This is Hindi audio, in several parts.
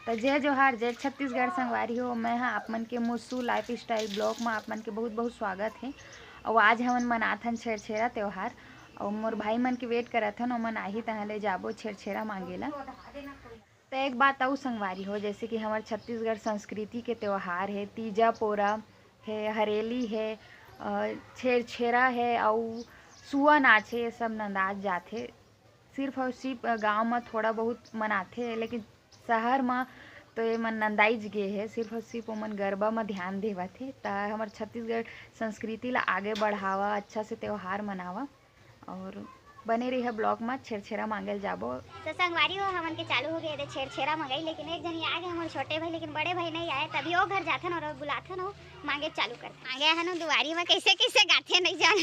तो जय जोहार, जय छत्तीसगढ़ संगवारी हो। मैं हाँ आप मन के मुस्सू लाइफ स्टाइल ब्लॉग में आप मन के बहुत बहुत स्वागत है। और आज हमन मनाथन छेरछेरा त्यौहार और मोर भाई मन के वेट करत हन, ओमन आही तहाँ ले जाबो छेरछेरा मांगेला। तो एक बात और संगवारी हो, जैसे कि हमारे छत्तीसगढ़ संस्कृति के त्यौहार है, तीजा पोरा है, हरेली है, छेरछेरा है और सुआ नाच है, ये सब नंदाज जाते। सिर्फ और सिर्फ गांव में थोड़ा बहुत मनाथे, लेकिन शहर में तो ये मन नंदाइज गे है। सिर्फ और सिर्फ ओमन गरबा में ध्यान देवथे। तो हमारे छत्तीसगढ़ संस्कृति ला आगे बढ़ावा, अच्छा से त्यौहार मनावा और बने रही है ब्लॉग में। छेरछेरा मांगल जाबो तो संगवारी हो हमन के चालू हो गए थे छेरछेरा मंगाई, लेकिन एक जनी आ गए हमारे छोटे भाई, लेकिन बड़े भाई नहीं आए। तभी वो घर जाथन और बुलाथन हो मांगे चालू करते। आ गया है ना दुआरी में, कैसे कैसे गाथे नहीं जान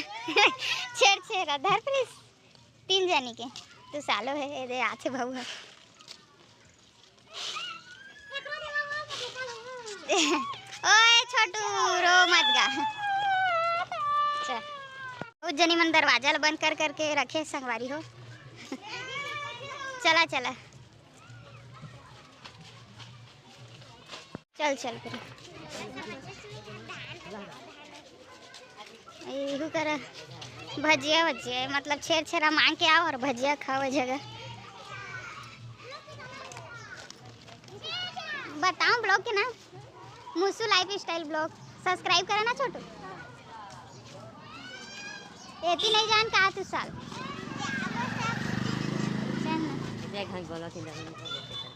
छेरछेरा धर प्लीज 3 जनी के तू सालो है दे आथे भाऊ है ओए छोटू रो मत गा। चल उस जनी मन दरवाजा बंद कर करके रखे संगवारी हो। चला चला चल चल फिर यू कर भजिया भजिया, मतलब छेरछेरा मांग के आओ और भजिया खाओ जगह। बताओ ब्लॉग के नाम मुस्सू लाइफ स्टाइल ब्लॉग, सब्सक्राइब करा ना छोटू। एती नहीं जान का तू साल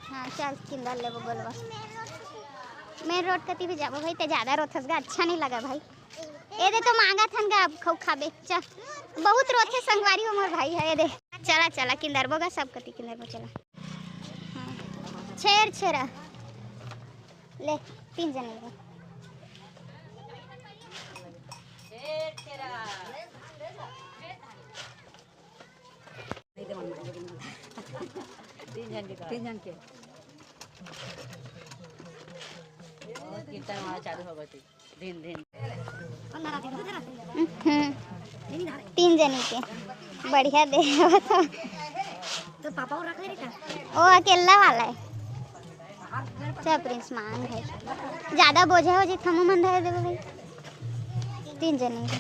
हाँ चल किंदल ले बोलवा। मेन रोड कती भी जाबो भाई, ते ज्यादा रोथस गा अच्छा नहीं लगा भाई। ए दे तो मांगा थन गा अब खाऊ खाबे। चल बहुत रोथे संगवारी हो मोर भाई है। ए दे चला चला किंदर बोगा सब कती किंदर बो चला। हाँ छेरछेरा ले 3 जने ले। तीन जन के कीर्तन वहाँ चालू हो गई दिन दिन 3 जने के बढ़िया दे तो पापा वो रख ले ओ अकेला वाला है। चल प्रिंस मांग है, ज्यादा बोझा हो जी थमो मन रहे देबो भाई 3 जने के।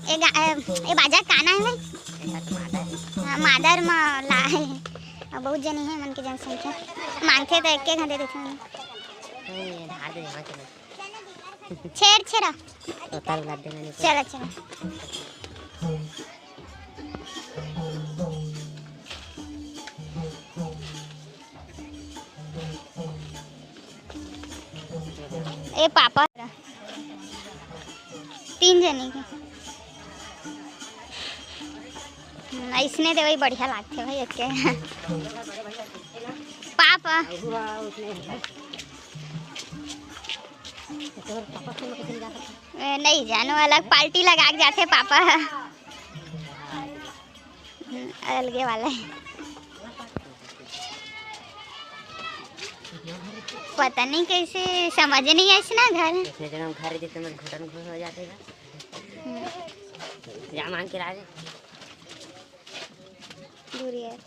ए बाजा काना है भाई। हाँ मादर में ला है बहुत जनी है मन के जनसंख्या मांगते तो एक घंटे देते छेरछेरा चला चला। ए पापा 3 जने के इसने दे वही बढ़िया लागते भाई एक के पापा नहीं जानो अलग पार्टी लगा के जाते पापा अलगे वाला है। पता नहीं कैसे समझ नहीं है ना घर जितने में घुटन घुस हो जाते जा मांग के राजे दूरी है।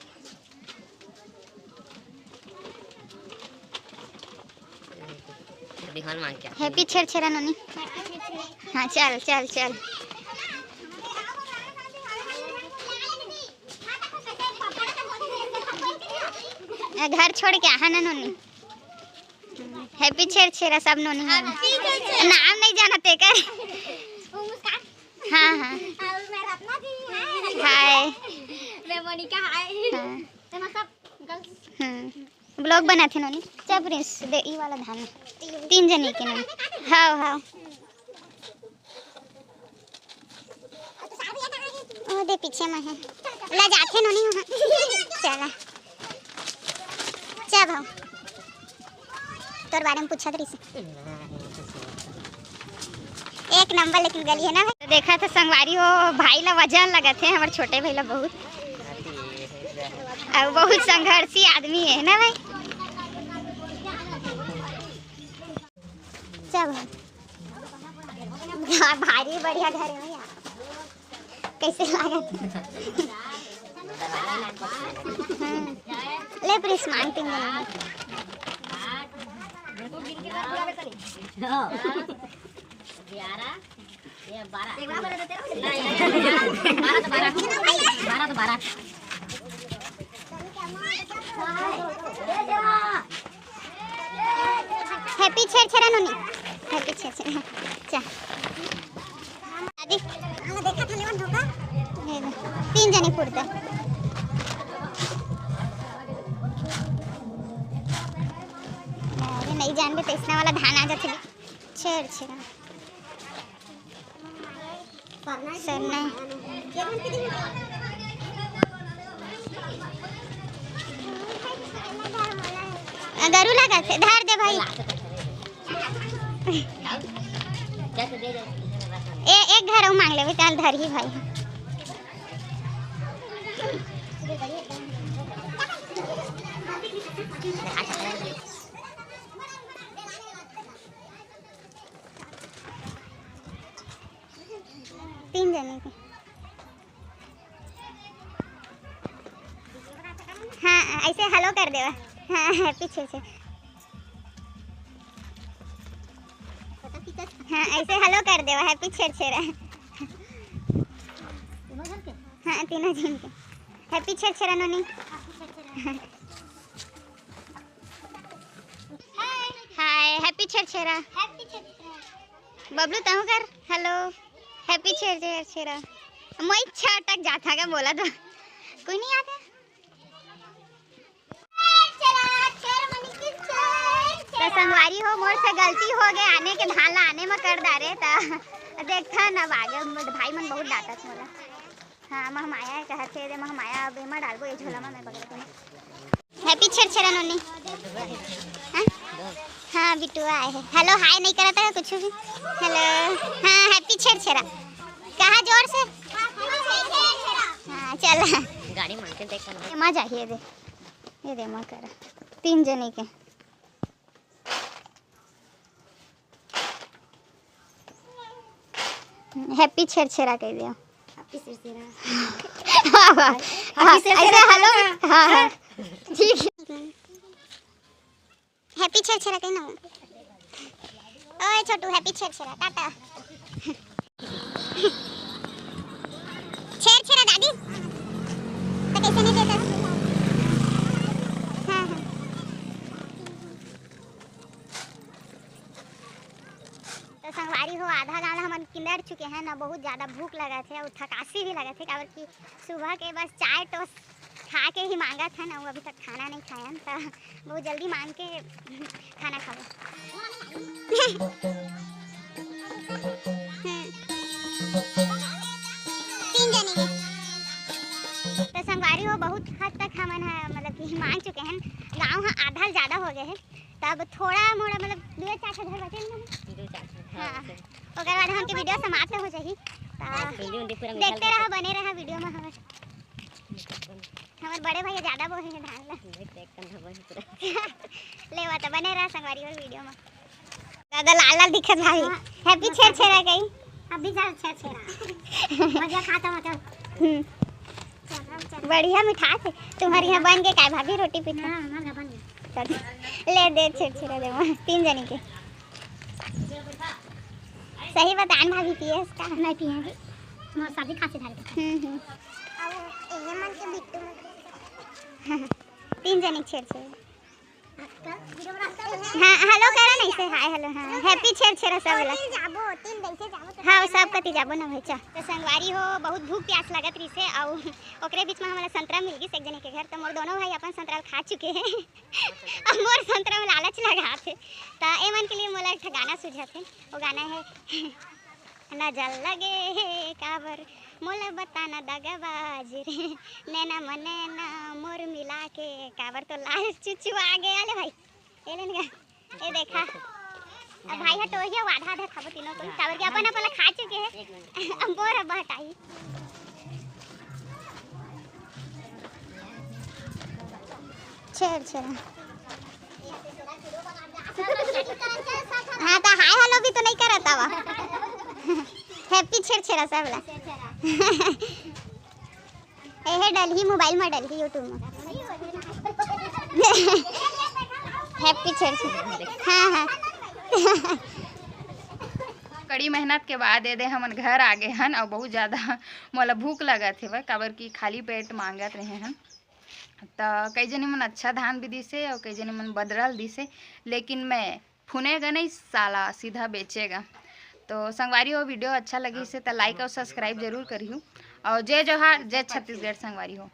बिहान मांग के हैप्पी छेरछेरा नोनी। हाँ चल चल चल घर छोड़ के आहा ना नोनी। हैप्पी छेरछेरा सब नोनी। नाम नहीं जाना ते कर। हाँ हाँ हाय मैं मोनिका हाय। ब्लॉग बना थे नोनी। चल प्रिंस दे ई वाला धान 3 जने के नोनी। हाँ हाँ ओ दे पीछे में है ला जाते नोनी वहाँ। चला चल भाव तोर बारे में पूछा रही से एक नंबर लेकिन गली है ना। तो देखा था संगवारी हो भाई ला वजन लगा थे हमारे छोटे भाई ला बहुत और बहुत संघर्षी आदमी है ना भाई। चल भारी बढ़िया घर है भैया। कैसे लागत ले प्रिस मान तीन जना हैप्पी छेरछेरा नोनी हैप्पी छेरछेरा चा दादी आला देखा था लेवन धोखा तीन जने पुरता अरे नहीं जान बे तेसना वाला धान आ जाते छेरछेरा सर नहीं गरु लगा थे धार दे भाई एक घर मांग ले चल धर ही भाई तीन जने के हाँ ऐसे हेलो कर देवा हाँ पीछे से हाँ ऐसे हेलो कर देवा हैप्पी छेरछेरा हाँ तीनों जन के हैप्पी छेरछेरा नोनी हाय हैप्पी छेरछेरा बबलू तहु कर हेलो हैप्पी छेरछेरा मैं छटक जाता क्या बोला तो कोई नहीं आता तो संगवारी हो मोर से गलती हो गए आने के धान ला आने में कर डारे ता देखता ना आगे भाई मन बहुत डांटत मोला हाँ महमाया है कहते रे महमाया अब एमा डालबो ए झोला में मैं बगल को हैप्पी छेरछेरा नोनी हाँ बिटुआ आए है हेलो हाय नहीं करता है कुछ भी हेलो हाँ हैप्पी छेरछेरा कहा जोर से हाँ चल गाड़ी मांगते देख मां चाहिए दे ये दे मां कर तीन जने के हैप्पी छेरछेरा कह दिया हैप्पी छेरछेरा ऐसे हेलो हां हां ठीक हैप्पी छेरछेरा कहना ओए छोटू हैप्पी छेरछेरा टाटा छेरछेरा दादी तो कैसे नहीं देता हां हां तो संगवारी हो आधा गाँव हम किंदर चुके हैं ना बहुत ज़्यादा भूख लगा थे और थकासी भी लगा थे काबर कि सुबह के बस चाय टोस्ट खा के ही मांगा था ना वो अभी तक खाना नहीं खाया तो बहुत जल्दी मांग के खाना खाओ तीन जने के तो संगवारी हो बहुत हद तक हमन मतलब कि मांग चुके हैं गाँव आधा ज़्यादा हो गए हैं तब थोड़ा मोड़ा मतलब 2-4 घर बचे हाँ ओकर बाद हमके वीडियो समाप्त हो जाही देखते रहा बने रहा वीडियो में हमर बड़े भैया ज्यादा बोहे हैं धान ला लेवा तो बने रहा संगवारी और वीडियो में दादा लाल लाल दिखत भाई हैप्पी छेरछेरा गई अभी जा छेरछेरा मजा खाता मतलब बढ़िया मिठास है तुम्हारे यहाँ बन के काय भाभी रोटी पीठा हां हां बन ले दे छेरछेरा दे तीन जने के सही बतान भाभी पिए इसका नहीं पिएंगे मोर शादी खासी धारे अब ये मन के बिट्टू तीन जने छेरछेरा हाँ हेलो करा नहीं से हाय हेलो हाँ हैप्पी छेरछेरा सब वाला जाबो तीन दिन से जाबो हाँ सब कति जाबो ना भाई चा तो संगवारी हो बहुत भूख प्यास लगत रही से और ओकरे बीच में हमारा संतरा मिल गई एक जने के घर तो मोर दोनों भाई अपन संतरा खा चुके हैं अब मोर संतरा में लालच लगा थे तो ए मन के लिए मोला एक गाना सुझा थे वो गाना है ना जल लगे काबर मोला बताना दगाबाज रे नैना मने ना मोर मिला के काबर तो लाल चुचू आ गया ले भाई ए लेने ए देखा अब भाई हटो ये आधा आधा खाबो तीनों को काबर के अपन अपन खा चुके हैं अब बोर अब हटाई छेरछेरा हाँ तो हाय हेलो भी तो नहीं करता वा हैप्पी छेरछेरा सब ला हे डलही मोबाइल में डलही यूट्यूब में हैप्पी छेरछेरा। हाँ हाँ कड़ी मेहनत के बाद दे हमन घर आ गए हन और बहुत ज़्यादा मोला भूख लगत हे काबर की खाली पेट मांगत रहे हन। तो कई जनी मन अच्छा धान भी दिसे और कई जनी मन बदरल दिसे, लेकिन मैं फुनेगा नहीं साला, सीधा बेचेगा। तो संगवारी हो वीडियो अच्छा लगी से तो लाइक और सब्सक्राइब जरूर करियो और जय जोहार, जय छत्तीसगढ़ संगवारी हो।